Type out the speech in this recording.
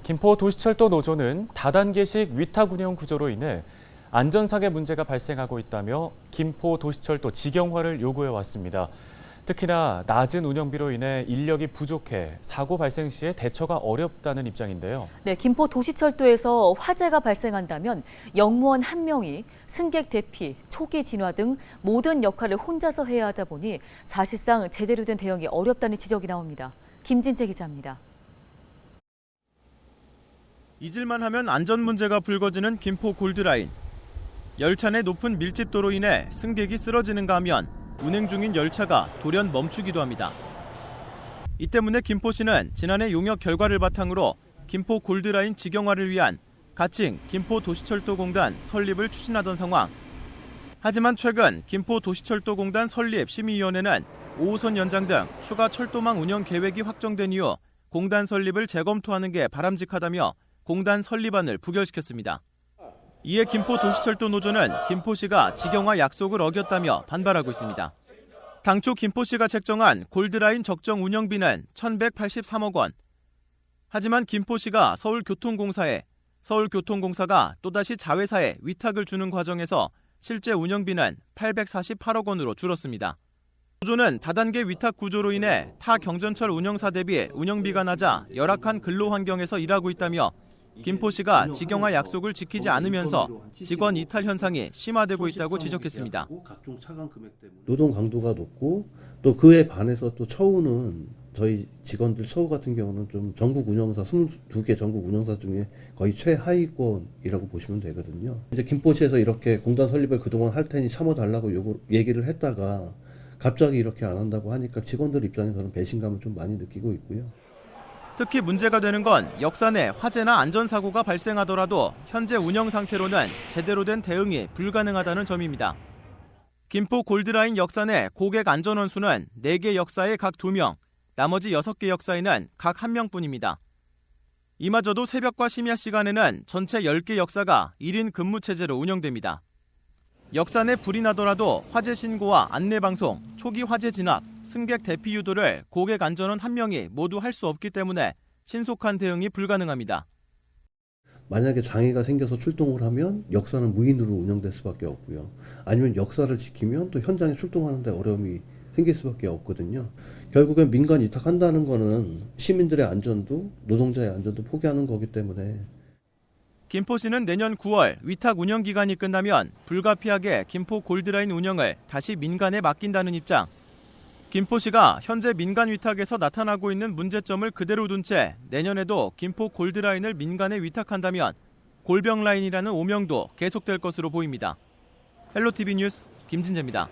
김포 도시철도 노조는 다단계식 위탁 운영 구조로 인해 안전상의 문제가 발생하고 있다며 김포 도시철도 직영화를 요구해 왔습니다. 특히나 낮은 운영비로 인해 인력이 부족해 사고 발생 시에 대처가 어렵다는 입장인데요. 네, 김포 도시철도에서 화재가 발생한다면 영무원 한 명이 승객 대피, 초기 진화 등 모든 역할을 혼자서 해야 하다 보니 사실상 제대로 된 대응이 어렵다는 지적이 나옵니다. 김진재 기자입니다. 잊을만 하면 안전 문제가 불거지는 김포 골드라인. 열차 내 높은 밀집도로 인해 승객이 쓰러지는가 하면 운행 중인 열차가 돌연 멈추기도 합니다. 이 때문에 김포시는 지난해 용역 결과를 바탕으로 김포 골드라인 직영화를 위한 가칭 김포 도시철도공단 설립을 추진하던 상황. 하지만 최근 김포 도시철도공단 설립 심의위원회는 5호선 연장 등 추가 철도망 운영 계획이 확정된 이후 공단 설립을 재검토하는 게 바람직하다며 공단 설립안을 부결시켰습니다. 이에 김포 도시철도 노조는 김포시가 직영화 약속을 어겼다며 반발하고 있습니다. 당초 김포시가 책정한 골드라인 적정 운영비는 1,183억 원. 하지만 김포시가 서울교통공사에, 서울교통공사가 또다시 자회사에 위탁을 주는 과정에서 실제 운영비는 848억 원으로 줄었습니다. 노조는 다단계 위탁 구조로 인해 타 경전철 운영사 대비 운영비가 낮아 열악한 근로 환경에서 일하고 있다며 김포시가 직영화 약속을 지키지 않으면서 직원 이탈 현상이 심화되고 있다고 지적했습니다. 노동 강도가 높고 또 그에 반해서 또 처우는 저희 직원들 처우 같은 경우는 좀 전국 운영사 22개 전국 운영사 중에 거의 최하위권이라고 보시면 되거든요. 이제 김포시에서 이렇게 공단 설립을 그동안 할 테니 참아달라고 얘기를 했다가 갑자기 이렇게 안 한다고 하니까 직원들 입장에서는 배신감을 좀 많이 느끼고 있고요. 특히 문제가 되는 건 역사 내 화재나 안전사고가 발생하더라도 현재 운영 상태로는 제대로 된 대응이 불가능하다는 점입니다. 김포 골드라인 역사 내 고객 안전원 수는 4개 역사에 각 2명, 나머지 6개 역사에는 각 1명뿐입니다. 이마저도 새벽과 심야 시간에는 전체 10개 역사가 1인 근무 체제로 운영됩니다. 역사 내 불이 나더라도 화재 신고와 안내방송, 초기 화재 진압, 승객 대피 유도를 고객 안전원 1명이 모두 할 수 없기 때문에 신속한 대응이 불가능합니다. 만약에 장애가 생겨서 출동을 하면 역사는 무인으로 운영될 수밖에 없고요. 아니면 역사를 지키면 또 현장에 출동하는 데 어려움이 생길 수밖에 없거든요. 결국엔 민간 위탁한다는 거는 시민들의 안전도 노동자의 안전도 포기하는 거기 때문에 김포시는 내년 9월 위탁 운영 기간이 끝나면 불가피하게 김포 골드라인 운영을 다시 민간에 맡긴다는 입장. 김포시가 현재 민간 위탁에서 나타나고 있는 문제점을 그대로 둔 채 내년에도 김포 골드라인을 민간에 위탁한다면 골병라인이라는 오명도 계속될 것으로 보입니다. 헬로티비 뉴스 김진재입니다.